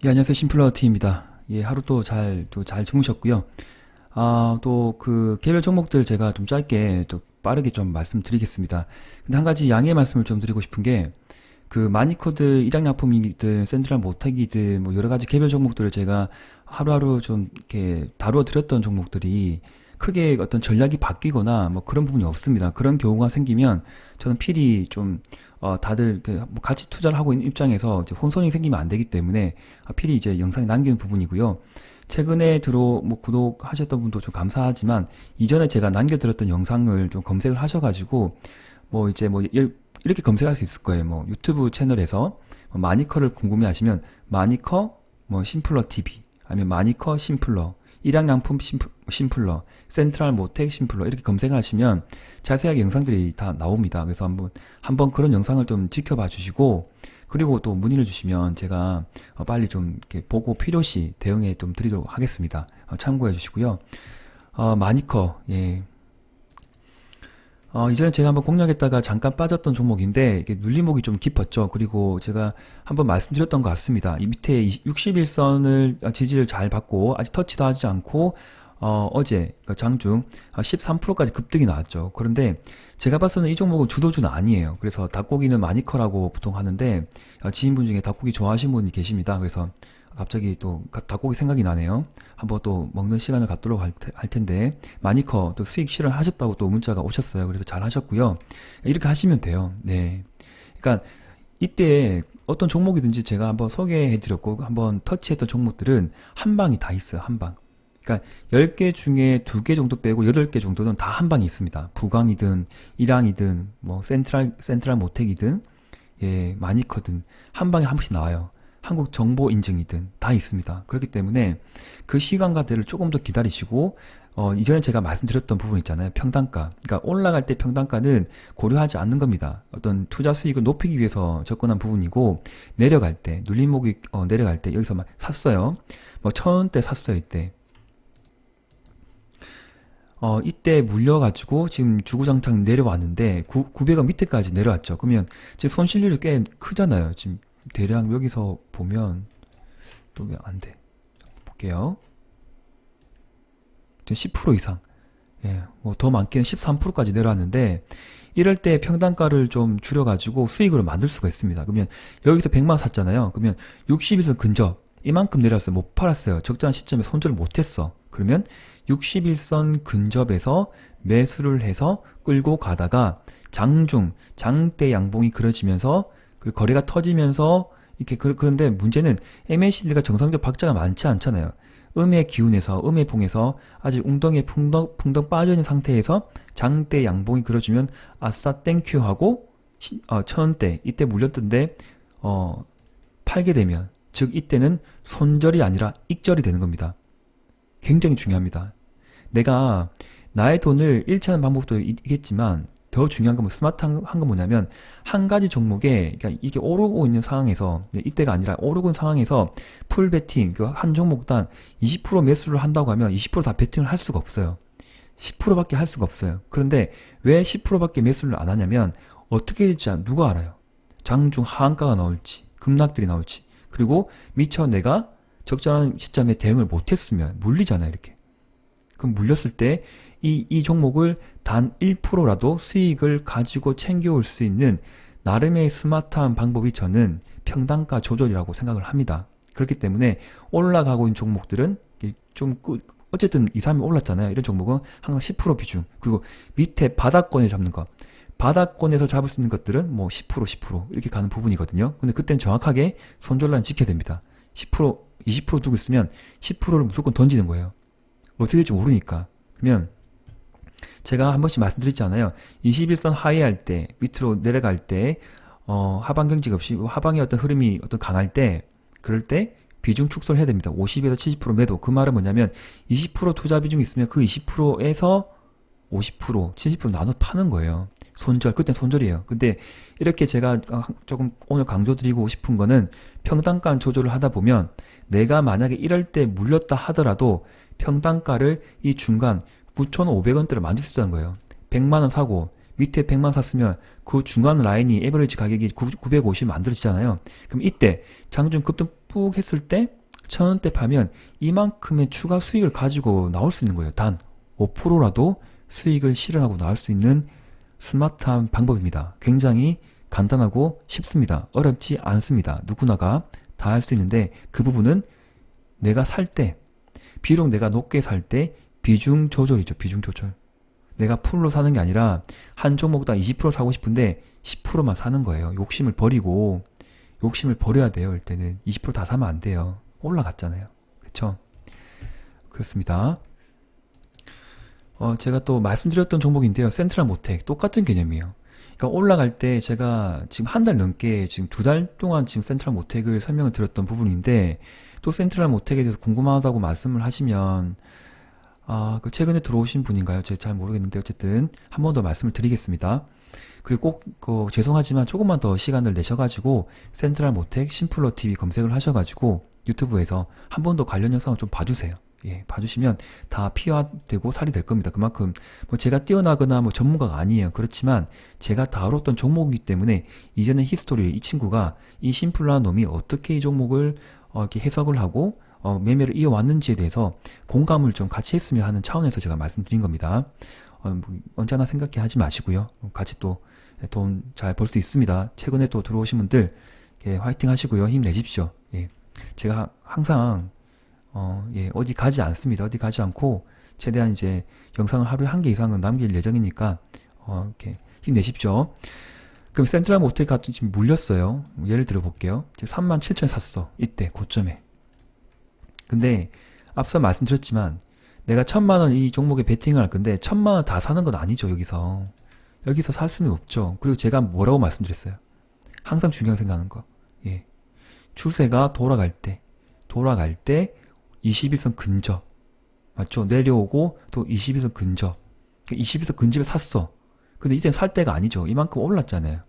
예, 안녕하세요. 심플러티입니다. 예, 하루 또 잘 주무셨고요. 또 그 개별 종목들 제가 좀 짧게 또 빠르게 좀 말씀드리겠습니다. 근데 한 가지 양해 말씀을 좀 드리고 싶은 게 그 마니커드 일양약품이든 센트럴 모터기든 뭐 여러 가지 개별 종목들을 제가 하루하루 좀 이렇게 다루어 드렸던 종목들이 크게 어떤 전략이 바뀌거나 뭐 그런 부분이 없습니다. 그런 경우가 생기면 저는 필히 좀 다들 그뭐 같이 투자를 하고 있는 입장에서 이제 혼선이 생기면 안 되기 때문에 필히 이제 영상에 남기는 부분이고요. 최근에 뭐 구독하셨던 분도 좀 감사하지만 이전에 제가 남겨드렸던 영상을 좀 검색을 하셔가지고 뭐 이제 뭐 이렇게 검색할 수 있을 거예요. 뭐 유튜브 채널에서 뭐 마니커를 궁금해하시면 마니커 뭐 심플러 TV 아니면 마니커 심플러 일양양품 심플러 센트럴 모텍 심플러 이렇게 검색을 하시면 자세하게 영상들이 다 나옵니다. 그래서 한번 그런 영상을 좀 지켜봐 주시고 그리고 또 문의를 주시면 제가 빨리 좀 이렇게 보고 필요시 대응해 좀 드리도록 하겠습니다. 참고해 주시고요. 마니커 예. 이전에 제가 한번 공략했다가 잠깐 빠졌던 종목인데 이게 눌림목이 좀 깊었죠. 그리고 제가 한번 말씀드렸던 것 같습니다. 이 밑에 61선을 지지를 잘 받고 아직 터치도 하지 않고 어제 그러니까 장중 13%까지 급등이 나왔죠. 그런데 제가 봤을 때는 이 종목은 주도주는 아니에요. 그래서 닭고기는 마니커라고 보통 하는데 지인분 중에 닭고기 좋아하시는 분이 계십니다. 그래서 갑자기 또 닭고기 생각이 나네요. 한번 또 먹는 시간을 갖도록 할 텐데 마니커 또 수익 실현하셨다고 또 문자가 오셨어요. 그래서 잘 하셨고요. 이렇게 하시면 돼요. 네. 그러니까 이때 어떤 종목이든지 제가 한번 소개해드렸고 한번 터치했던 종목들은 한 방이 다 있어요. 한 방. 그러니까 10개 중에 2개 정도 빼고 8개 정도는 다 한 방이 있습니다. 부강이든 일양이든 뭐 센트럴 모텍이든 예, 마니커든 한 방에 한 번씩 나와요. 한국 정보 인증이든 다 있습니다. 그렇기 때문에 그 시간과대를 조금 더 기다리시고 이전에 제가 말씀드렸던 부분 있잖아요. 평단가. 그러니까 올라갈 때 평단가는 고려하지 않는 겁니다. 어떤 투자 수익을 높이기 위해서 접근한 부분이고 내려갈 때 눌림목이 내려갈 때 여기서 막 샀어요. 뭐 1,000원대 샀어요. 이때. 이때 물려가지고 지금 주구장창 내려왔는데 900원 밑에까지 내려왔죠. 그러면 지금 손실률이 꽤 크잖아요. 지금 대략 여기서 보면 또 왜 안 돼? 볼게요. 지금 10% 이상. 예, 뭐 더 많게는 13%까지 내려왔는데 이럴 때 평단가를 좀 줄여가지고 수익을 만들 수가 있습니다. 그러면 여기서 100만 샀잖아요. 그러면 60일선 근접 이만큼 내려왔어요. 못 팔았어요. 적절한 시점에 손절을 못했어. 그러면 61선 근접에서 매수를 해서 끌고 가다가 장중, 장대 양봉이 그려지면서 그 거래가 터지면서 이렇게 그런데 문제는 MACD가 정상적 박자가 많지 않잖아요. 음의 기운에서 음의 봉에서 아직 웅덩이에 풍덩 빠져있는 상태에서 장대 양봉이 그려지면 아싸 땡큐 하고 1,000원대 이때 물렸던데 팔게 되면 즉 이때는 손절이 아니라 익절이 되는 겁니다. 굉장히 중요합니다. 내가 나의 돈을 잃지 않는 방법도 있겠지만 더 중요한 건 스마트한 건 뭐냐면 한 가지 종목에 그러니까 이게 오르고 있는 상황에서 이때가 아니라 오르고 있는 상황에서 풀 베팅 그 한 종목당 20% 매수를 한다고 하면 20%다 베팅을 할 수가 없어요. 10%밖에 할 수가 없어요. 그런데 왜 10%밖에 매수를 안 하냐면 어떻게 될지 누가 알아요? 장중 하한가가 나올지 급락들이 나올지 그리고 미처 내가 적절한 시점에 대응을 못했으면 물리잖아요. 이렇게. 그럼 물렸을 때 이 종목을 단 1%라도 수익을 가지고 챙겨올 수 있는 나름의 스마트한 방법이 저는 평단가 조절이라고 생각을 합니다. 그렇기 때문에 올라가고 있는 종목들은 어쨌든 2, 3일 올랐잖아요. 이런 종목은 항상 10% 비중 그리고 밑에 바닥권에 잡는 것 바닥권에서 잡을 수 있는 것들은 뭐 10% 이렇게 가는 부분이거든요. 근데 그때는 정확하게 손절란 지켜야 됩니다. 10% 20% 두고 있으면 10%를 무조건 던지는 거예요. 어떻게 될지 모르니까. 그러면 제가 한 번씩 말씀드렸잖아요. 21선 하회할 때, 밑으로 내려갈 때, 하방 경직 없이 하방의 어떤 흐름이 어떤 강할 때, 그럴 때 비중 축소를 해야 됩니다. 50에서 70% 매도. 그 말은 뭐냐면 20% 투자 비중이 있으면 그 20%에서 50%, 70% 나눠 파는 거예요. 손절, 그땐 손절이에요. 근데 이렇게 제가 조금 오늘 강조드리고 싶은 거는 평단가 조절을 하다 보면 내가 만약에 이럴 때 물렸다 하더라도 평단가를 이 중간 9,500원대를 만들 수 있다는 거예요. 100만원 사고 밑에 100만 샀으면 그 중간 라인이 에버리지 가격이 950 만들어지잖아요. 그럼 이때 장중 푹 했을 때 1,000원대 파면 이만큼의 추가 수익을 가지고 나올 수 있는 거예요. 단 5%라도 수익을 실현하고 나올 수 있는 스마트한 방법입니다. 굉장히 간단하고 쉽습니다. 어렵지 않습니다. 누구나가 다 할 수 있는데 그 부분은 내가 살 때, 비록 내가 높게 살 때 비중 조절이죠. 비중 조절. 내가 풀로 사는 게 아니라 한 종목당 20% 사고 싶은데 10%만 사는 거예요. 욕심을 버려야 돼요. 이때는 20%다 사면 안 돼요. 올라갔잖아요. 그쵸? 그렇습니다. 제가 또 말씀드렸던 종목인데요. 센트럴 모텍 똑같은 개념이에요. 그러니까 올라갈 때 제가 지금 한 달 넘게 지금 2달 동안 지금 센트럴 모텍을 설명을 드렸던 부분인데 또 센트럴 모텍에 대해서 궁금하다고 말씀을 하시면 그 최근에 들어오신 분인가요? 제가 잘 모르겠는데 어쨌든 한 번 더 말씀을 드리겠습니다. 그리고 꼭 죄송하지만 조금만 더 시간을 내셔가지고 센트럴 모텍 심플러 TV 검색을 하셔가지고 유튜브에서 한 번 더 관련 영상을 좀 봐주세요. 예, 봐주시면 다 피화되고 살이 될 겁니다. 그만큼 뭐 제가 뛰어나거나 뭐 전문가가 아니에요. 그렇지만 제가 다뤘던 종목이기 때문에 이전의 히스토리 이 친구가 이 심플러한 놈이 어떻게 이 종목을 이렇게 해석을 하고 매매를 이어왔는지에 대해서 공감을 좀 같이 했으면 하는 차원에서 제가 말씀드린 겁니다. 뭐 언제나 생각해 하지 마시고요. 같이 또 돈 잘 벌 수 있습니다. 최근에 또 들어오신 분들 화이팅 하시고요. 힘내십시오. 예. 제가 항상 예, 어디 가지 않습니다. 어디 가지 않고 최대한 이제 영상을 하루에 1개 이상은 남길 예정이니까 이렇게 힘내십시오. 그럼 센트럴 모텍 같은 지금 물렸어요. 예를 들어 볼게요. 37,000에 샀어. 이때 고점에. 근데 앞서 말씀드렸지만 내가 1,000만원 이 종목에 베팅을 할 건데 1,000만원 다 사는 건 아니죠. 여기서 살 수는 없죠. 그리고 제가 뭐라고 말씀드렸어요. 항상 중요한 생각하는 거. 예. 추세가 돌아갈 때 21선 근접 맞죠? 내려오고 또 21선 근접 21선 근접에 샀어. 근데 이젠 살 때가 아니죠. 이만큼 올랐잖아요.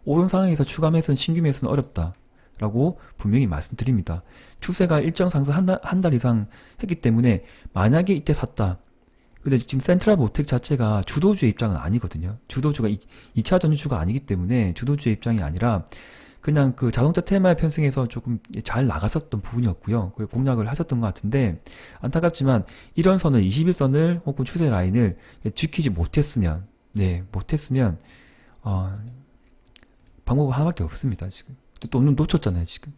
오른 상황에서 추가 매수는 신규 매수는 어렵다 라고 분명히 말씀드립니다. 추세가 일정 상승 한 달 이상 했기 때문에 만약에 이때 샀다. 근데 지금 센트럴 모텍 자체가 주도주의 입장은 아니거든요. 주도주가 2차 전지주가 아니기 때문에 주도주의 입장이 아니라 그냥 그 자동차 테마에 편승해서 조금 잘 나갔었던 부분이었고요. 그리고 공략을 하셨던 것 같은데 안타깝지만 이런 선을 21선을 혹은 추세 라인을 지키지 못했으면 방법은 하나밖에 없습니다. 지금 또 놓쳤잖아요. 지금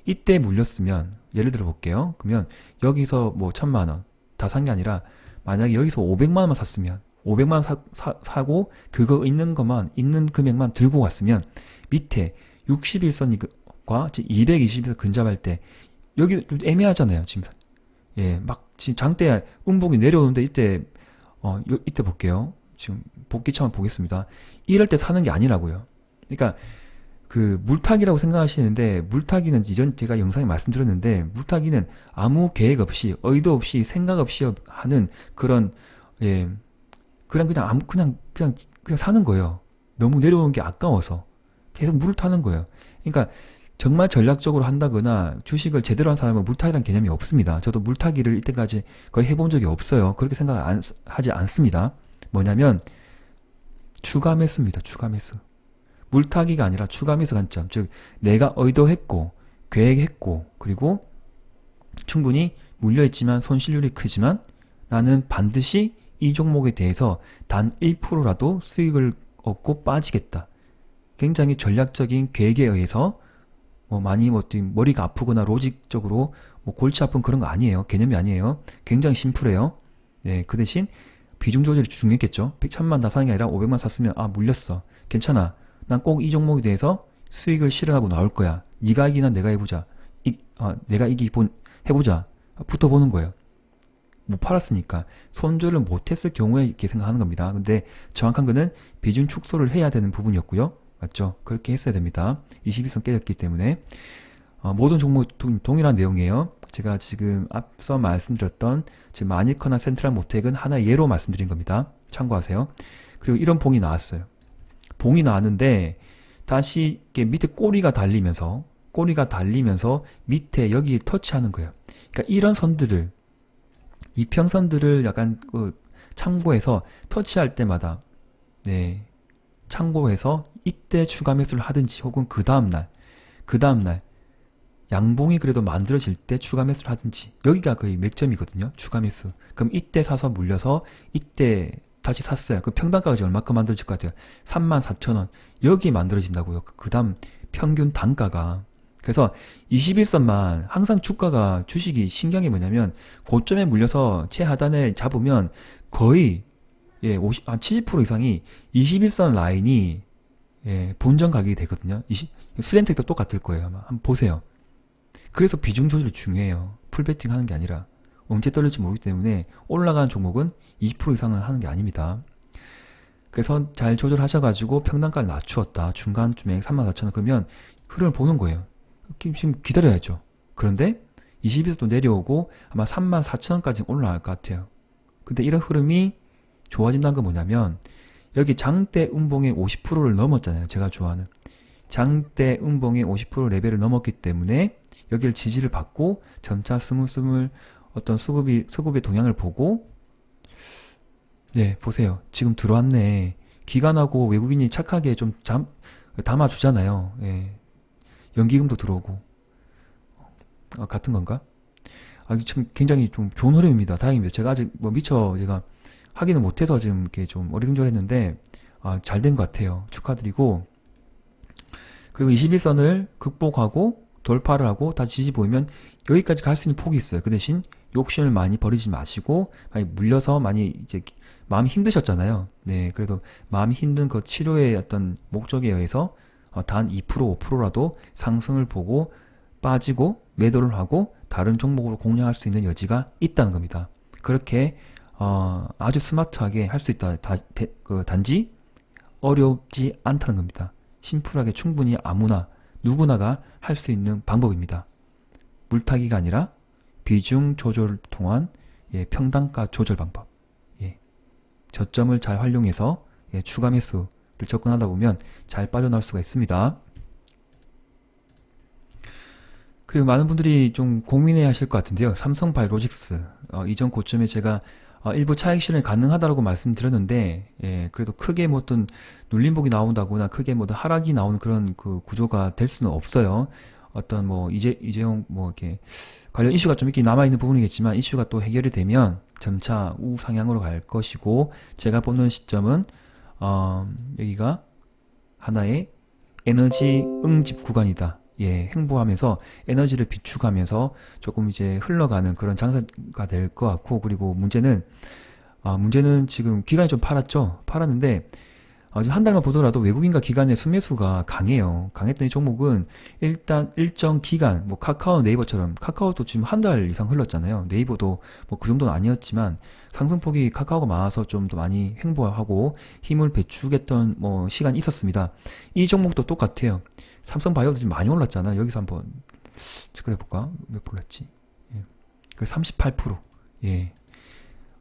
이때 물렸으면 예를 들어 볼게요. 그러면 여기서 뭐 1,000만원 다 산 게 아니라 만약에 여기서 500만원만 샀으면 500만원 사고 그거 있는 금액만 들고 갔으면 밑에 61선과 220선 근접할 때 여기 좀 애매하잖아요. 지금 예, 막 지금 장대 음봉이 내려오는데 이때 이때 볼게요. 지금 복귀창을 보겠습니다. 이럴 때 사는 게 아니라고요. 그러니까 그 물타기라고 생각하시는데 물타기는 이전 제가 영상에 말씀드렸는데 물타기는 아무 계획 없이 의도 없이 생각 없이 하는 그런 예 그냥 사는 거예요. 너무 내려오는 게 아까워서 계속 물을 타는 거예요. 그러니까 정말 전략적으로 한다거나 주식을 제대로 한 사람은 물타기라는 개념이 없습니다. 저도 물타기를 이때까지 거의 해본 적이 없어요. 그렇게 하지 않습니다. 뭐냐면 추가 매수입니다. 추가 매수. 물타기가 아니라 추가 매수 관점. 즉 내가 의도했고 계획했고 그리고 충분히 물려있지만 손실률이 크지만 나는 반드시 이 종목에 대해서 단 1%라도 수익을 얻고 빠지겠다. 굉장히 전략적인 계획에 의해서 머리가 아프거나 로직적으로 골치 아픈 그런 거 아니에요. 개념이 아니에요. 굉장히 심플해요. 네, 그 대신 비중 조절이 중요했겠죠. 1,000만 다 사는 게 아니라 500만 샀으면 물렸어. 괜찮아. 난 꼭 이 종목에 대해서 수익을 실현하고 나올 거야. 네가 이기나 내가 해보자. 내가 해보자. 붙어보는 거예요. 못 팔았으니까. 손절을 못했을 경우에 이렇게 생각하는 겁니다. 근데 정확한 거는 비중 축소를 해야 되는 부분이었고요. 맞죠? 그렇게 했어야 됩니다. 21선 깨졌기 때문에 모든 종목 동일한 내용이에요. 제가 지금 앞서 말씀드렸던 지금 마니커나 센트럴 모텍은 하나의 예로 말씀드린 겁니다. 참고하세요. 그리고 이런 봉이 나왔어요. 봉이 나왔는데 다시 이렇게 밑에 꼬리가 달리면서 밑에 여기 터치하는 거예요. 그러니까 이런 선들을 이평선들을 약간 참고해서 터치할 때마다 참고해서 이때 추가 매수를 하든지 혹은 그 다음날 양봉이 그래도 만들어질 때 추가 매수를 하든지, 여기가 거의 맥점이거든요. 추가 매수. 그럼 이때 사서 물려서 이때 다시 샀어요. 그럼 평단가가 지금 얼마큼 만들어질 것 같아요? 34,000원. 여기 만들어진다고요. 그 다음 평균 단가가. 그래서 21선만 항상 주가가, 주식이 신기한 게 뭐냐면 고점에 물려서 최하단에 잡으면 거의 한 70% 이상이 21선 라인이 본전 가격이 되거든요. 수렌텍도 똑같을 거예요. 아마 한번 보세요. 그래서 비중 조절이 중요해요. 풀배팅 하는 게 아니라 언제 떨어질지 모르기 때문에 올라가는 종목은 20% 이상을 하는 게 아닙니다. 그래서 잘 조절하셔가지고 평단가를 낮추었다. 중간쯤에 34,000원 그러면 흐름을 보는 거예요. 지금 기다려야죠. 그런데 20에서 또 내려오고 아마 34,000원까지 올라갈 것 같아요. 근데 이런 흐름이 좋아진다는 건 뭐냐면 여기 장대 음봉의 50%를 넘었잖아요. 제가 좋아하는 장대 음봉의 50% 레벨을 넘었기 때문에 여기를 지지를 받고 점차 스물스물 어떤 수급의 동향을 보고, 보세요. 지금 들어왔네. 기관하고 외국인이 착하게 좀 담아주잖아요. 연기금도 들어오고. 같은 건가? 참 굉장히 좀 좋은 흐름입니다. 다행입니다. 제가 아직 미처 제가 확인을 못해서 지금 이렇게 좀 어리둥절했는데, 잘 된 것 같아요. 축하드리고. 그리고 21선을 극복하고 돌파를 하고 다시 지지 보이면 여기까지 갈 수 있는 폭이 있어요. 그 대신 욕심을 많이 버리지 마시고, 많이 물려서 많이 이제 마음이 힘드셨잖아요. 그래도 마음이 힘든 그 치료의 어떤 목적에 의해서 단 2%, 5%라도 상승을 보고 빠지고 매도를 하고 다른 종목으로 공략할 수 있는 여지가 있다는 겁니다. 그렇게 아주 스마트하게 할 수 있다. 단지 어렵지 않다는 겁니다. 심플하게 충분히 아무나 누구나가 할 수 있는 방법입니다. 물타기가 아니라 비중 조절을 통한 평단가 조절 방법. 저점을 잘 활용해서 추가 매수를 접근하다 보면 잘 빠져나올 수가 있습니다. 그리고 많은 분들이 좀 고민해 하실 것 같은데요. 삼성바이오로직스 이전 고점에 제가 일부 차익 실현이 가능하다고 말씀드렸는데, 그래도 크게 뭐 어떤 눌림목이 나온다거나 크게 뭐 하락이 나오는 그런 그 구조가 될 수는 없어요. 어떤 뭐 이재용 뭐 이렇게 관련 이슈가 좀 있긴 남아있는 부분이겠지만 이슈가 또 해결이 되면 점차 우상향으로 갈 것이고, 제가 보는 시점은 여기가 하나의 에너지 응집 구간이다. 횡보하면서 에너지를 비축하면서 조금 이제 흘러가는 그런 장사가 될 것 같고, 그리고 문제는 지금 기관이 좀 팔았는데 지금 한 달만 보더라도 외국인과 기관의 순매수가 강해요. 강했던 이 종목은 일단 일정 기간, 뭐 카카오, 네이버처럼, 카카오도 지금 한 달 이상 흘렀잖아요. 네이버도 뭐 그 정도는 아니었지만 상승폭이 카카오가 많아서 좀 더 많이 횡보하고 힘을 배축했던 뭐 시간이 있었습니다. 이 종목도 똑같아요. 삼성바이오도 지금 많이 올랐잖아. 여기서 한번 체크해 볼까? 몇 프로 올랐지? 그 38%.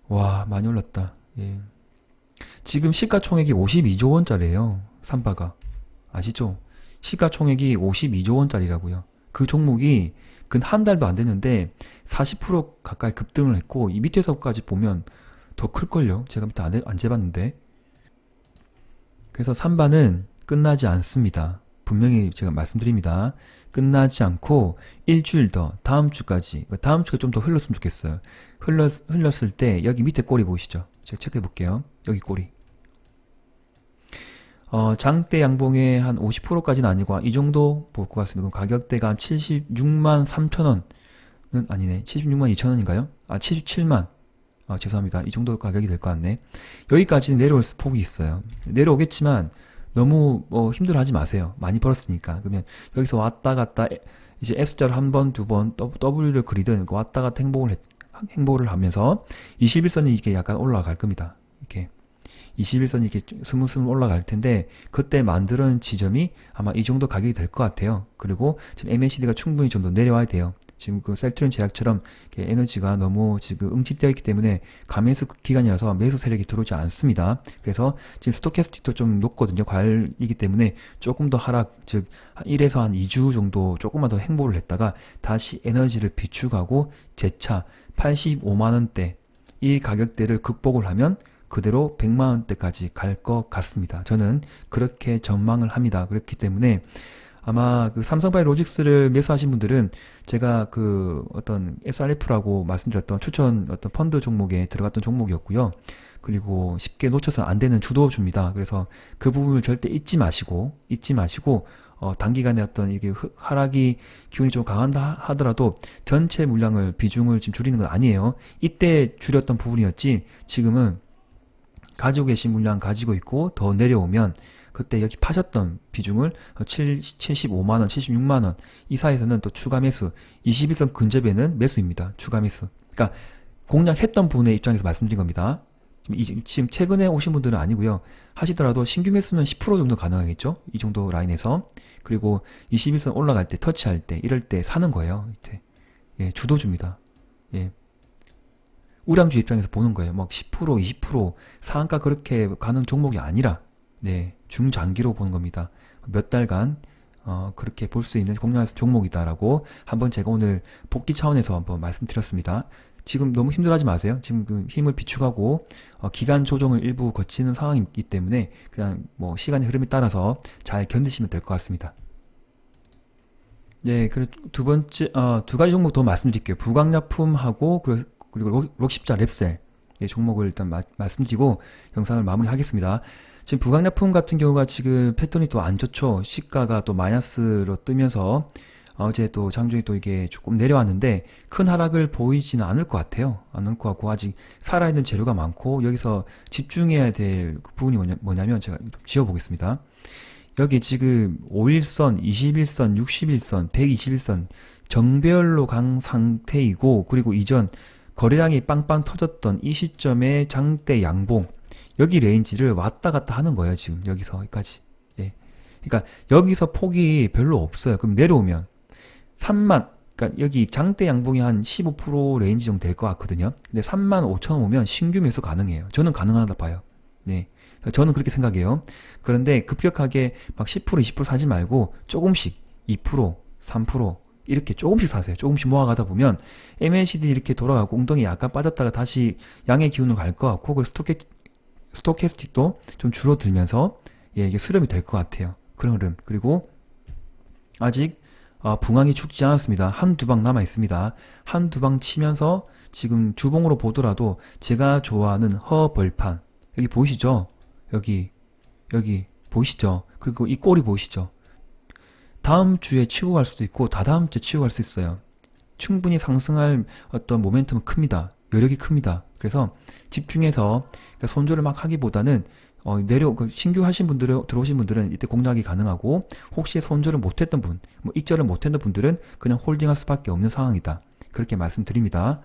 와, 많이 올랐다. 지금 시가총액이 52조 원짜리예요. 삼바가. 아시죠? 시가총액이 52조 원짜리라고요. 그 종목이 근 한 달도 안 됐는데 40% 가까이 급등을 했고, 이 밑에서까지 보면 더 클걸요? 제가 밑에 안 재봤는데. 그래서 삼바는 끝나지 않습니다. 분명히 제가 말씀드립니다. 끝나지 않고 일주일 더, 다음 주까지, 다음 주가 좀 더 흘렀으면 좋겠어요. 흘렀을 때 여기 밑에 꼬리 보이시죠? 제가 체크해 볼게요. 여기 꼬리. 장대 양봉의 한 50%까지는 아니고 이 정도 볼 것 같습니다. 그럼 가격대가 한 76만 3천원은 아니네. 76만 2천원인가요? 77만. 죄송합니다. 이 정도 가격이 될 것 같네. 여기까지는 내려올 폭이 있어요. 내려오겠지만 너무 힘들어하지 마세요. 많이 벌었으니까. 그러면 여기서 왔다 갔다 이제 S자를 한 번, 두 번 W를 그리든 왔다 갔다 행보를 하면서 21선이 이게 약간 올라갈 겁니다. 이렇게 21선이 이렇게 스물스물 올라갈 텐데 그때 만드는 지점이 아마 이 정도 가격이 될 것 같아요. 그리고 지금 MACD가 충분히 좀 더 내려와야 돼요. 지금 그 셀트리온 제약처럼 에너지가 너무 지금 응집되어 있기 때문에 가매수 기간이라서 매수 세력이 들어오지 않습니다. 그래서 지금 스토캐스틱도 좀 높거든요. 과열이기 때문에 조금 더 하락, 즉 1에서 한 2주 정도 조금만 더 행보를 했다가 다시 에너지를 비축하고 재차 85만원대 이 가격대를 극복을 하면 그대로 100만원대까지 갈 것 같습니다. 저는 그렇게 전망을 합니다. 그렇기 때문에 아마 그 삼성바이오로직스를 매수하신 분들은 제가 그 어떤 SRF라고 말씀드렸던 추천 어떤 펀드 종목에 들어갔던 종목이었고요. 그리고 쉽게 놓쳐서 안 되는 주도주입니다. 그래서 그 부분을 절대 잊지 마시고 단기간에 어떤 이게 하락이 기운이 좀 강한다 하더라도 전체 물량을 비중을 지금 줄이는 건 아니에요. 이때 줄였던 부분이었지 지금은 가지고 계신 물량 가지고 있고 더 내려오면 그때 여기 파셨던 비중을 75만원, 76만원 이 사이에서는 또 추가 매수 21선 근접에는 매수입니다. 추가 매수. 그러니까 공략했던 분의 입장에서 말씀드린 겁니다. 지금 최근에 오신 분들은 아니고요. 하시더라도 신규 매수는 10% 정도 가능하겠죠? 이 정도 라인에서. 그리고 21선 올라갈 때, 터치할 때, 이럴 때 사는 거예요. 이제. 예, 주도주입니다. 예. 우량주 입장에서 보는 거예요. 막 10%, 20% 상한가 그렇게 가는 종목이 아니라, 네, 중장기로 보는 겁니다. 몇 달간, 그렇게 볼 수 있는 공략 종목이다라고 한번 제가 오늘 복귀 차원에서 한번 말씀드렸습니다. 지금 너무 힘들어하지 마세요. 지금 그 힘을 비축하고 기간 조정을 일부 거치는 상황이기 때문에 그냥 뭐 시간의 흐름에 따라서 잘 견디시면 될 것 같습니다. 네, 그리고 두 번째 두 가지 종목 더 말씀드릴게요. 부강약품하고 그리고 록십자 랩셀 네, 종목을 일단 말씀드리고 영상을 마무리하겠습니다. 지금 부강약품 같은 경우가 지금 패턴이 또 안 좋죠. 시가가 또 마이너스로 뜨면서 어제 또 장중에 또 이게 조금 내려왔는데 큰 하락을 보이지는 않을 것 같아요. 않을 것 같고 아직 살아있는 재료가 많고 여기서 집중해야 될 부분이 뭐냐면 제가 좀 지워보겠습니다. 여기 지금 5일선, 21선, 61선, 121선 정배열로 강 상태이고 그리고 이전 거래량이 빵빵 터졌던 이 시점에 장대 양봉 여기 레인지를 왔다 갔다 하는 거예요. 지금 여기서 여기까지. 예. 그러니까 여기서 폭이 별로 없어요. 그럼 내려오면 3만, 그러니까 여기 장대 양봉이 한 15% 레인지 정도 될 것 같거든요. 근데 3만 5천 원 오면 신규 매수 가능해요. 저는 가능하다 봐요. 네. 저는 그렇게 생각해요. 그런데 급격하게 막 10%, 20% 사지 말고 조금씩 2%, 3% 이렇게 조금씩 사세요. 조금씩 모아가다 보면 MACD 이렇게 돌아가고 웅덩이 약간 빠졌다가 다시 양의 기운으로 갈 것 같고 그 스토캐스틱도 좀 줄어들면서 예, 이게 수렴이 될 것 같아요. 그런 흐름. 그리고 아직 붕황이 죽지 않았습니다. 한두 방 남아 있습니다. 한두 방 치면서 지금 주봉으로 보더라도 제가 좋아하는 허벌판 여기 보이시죠? 여기 보이시죠? 그리고 이 꼬리 보이시죠? 다음 주에 치고 갈 수도 있고 다다음 주에 치고 갈 수 있어요. 충분히 상승할 어떤 모멘텀은 큽니다. 여력이 큽니다. 그래서 집중해서 그러니까 손절을 막 하기보다는 신규 하신 분들은 들어오신 분들은 이때 공략이 가능하고 혹시 손절을 못했던 분, 뭐 익절을 못했던 분들은 그냥 홀딩할 수밖에 없는 상황이다. 그렇게 말씀드립니다.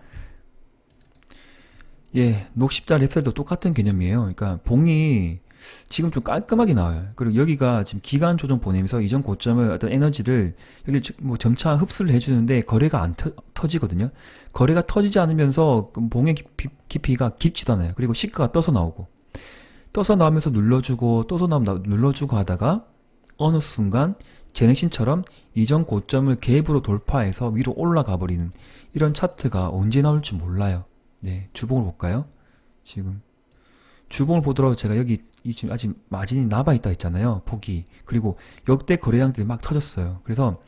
예, 녹십자 랩셀도 똑같은 개념이에요. 그러니까 봉이 지금 좀 깔끔하게 나와요. 그리고 여기가 지금 기간 조정 보내면서 이전 고점을 어떤 에너지를 여기 뭐 점차 흡수를 해주는데 거래가 안 터지거든요. 거래가 터지지 않으면서 그 봉의 깊이가 깊지도 않아요. 그리고 시가가 떠서 나오면서 눌러주고 떠서 나오면 눌러주고 하다가 어느 순간 제넥신처럼 이전 고점을 갭으로 돌파해서 위로 올라가 버리는 이런 차트가 언제 나올지 몰라요. 네, 주봉을 볼까요? 지금 주봉을 보더라도 제가 여기 지금 아직 마진이 남아있다 했잖아요. 폭이. 그리고 역대 거래량들이 막 터졌어요. 그래서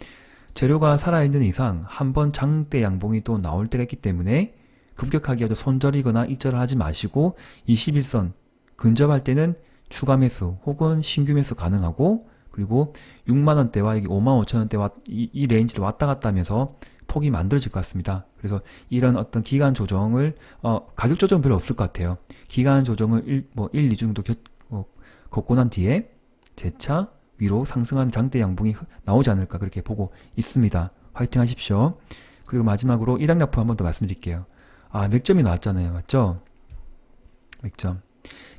재료가 살아있는 이상 한번 장대 양봉이 또 나올 때가 있기 때문에 급격하게 손절이거나 익절을 하지 마시고 21선 근접할 때는 추가 매수 혹은 신규 매수 가능하고 그리고 6만원대와 여기 5만 5천원대와 이 레인지를 왔다 갔다 하면서 폭이 만들어질 것 같습니다. 그래서 이런 어떤 기간 조정을 가격 조정은 별로 없을 것 같아요. 기간 조정을 1, 2주 정도 걷고 난 뒤에 재차 위로 상승하는 장대 양봉이 나오지 않을까 그렇게 보고 있습니다. 화이팅 하십시오. 그리고 마지막으로 일양약품 한 번 더 말씀드릴게요. 맥점이 나왔잖아요. 맞죠? 맥점.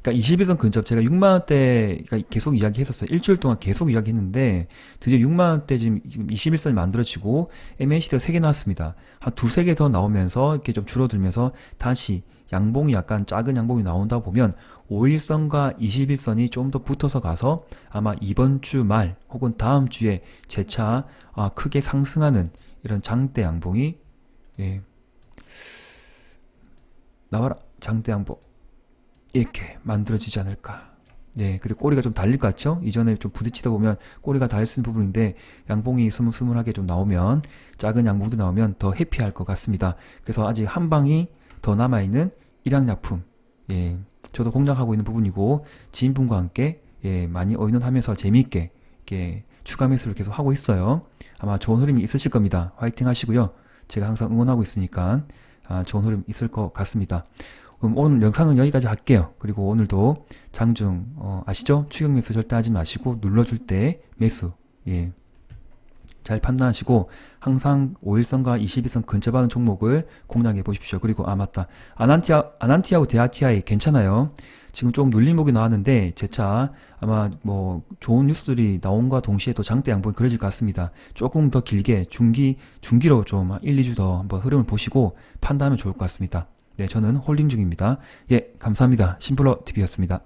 그러니까 21선 근접 제가 6만원대 계속 이야기했었어요. 일주일 동안 계속 이야기했는데 드디어 6만원대 지금 21선이 만들어지고 MACD가 3개 나왔습니다. 한 두세 개 더 나오면서 이렇게 좀 줄어들면서 다시 양봉이 약간 작은 양봉이 나온다 보면 5일선과 21선이 좀 더 붙어서 가서 아마 이번 주 말 혹은 다음 주에 재차 크게 상승하는 이런 장대 양봉이 예. 나와라 장대 양봉 이렇게 만들어지지 않을까. 네, 그리고 꼬리가 좀 달릴 것 같죠? 이전에 좀 부딪히다 보면 꼬리가 닳을 수 있는 부분인데 양봉이 스물스물하게 좀 나오면 작은 양봉도 나오면 더 해피할 것 같습니다. 그래서 아직 한 방이 더 남아있는 일양약품. 예, 저도 공략하고 있는 부분이고 지인분과 함께 예, 많이 의논하면서 재미있게 이렇게 추가 매수를 계속 하고 있어요. 아마 좋은 흐름이 있으실 겁니다. 화이팅 하시고요. 제가 항상 응원하고 있으니까 좋은 흐름 있을 것 같습니다. 그럼 오늘 영상은 여기까지 할게요. 그리고 오늘도 장중 아시죠? 추격 매수 절대 하지 마시고 눌러줄 때 매수 예, 잘 판단하시고 항상 5일선과 21선 근접하는 종목을 공략해 보십시오. 그리고 맞다. 아난티하고 데아티아이 괜찮아요. 지금 조금 눌림목이 나왔는데 재차 아마 뭐 좋은 뉴스들이 나온과 동시에 또 장대 양봉이 그려질 것 같습니다. 조금 더 길게 중기로 좀 1, 2주 더 한번 흐름을 보시고 판단하면 좋을 것 같습니다. 네, 저는 홀딩 중입니다. 예, 감사합니다. 심플러 TV였습니다.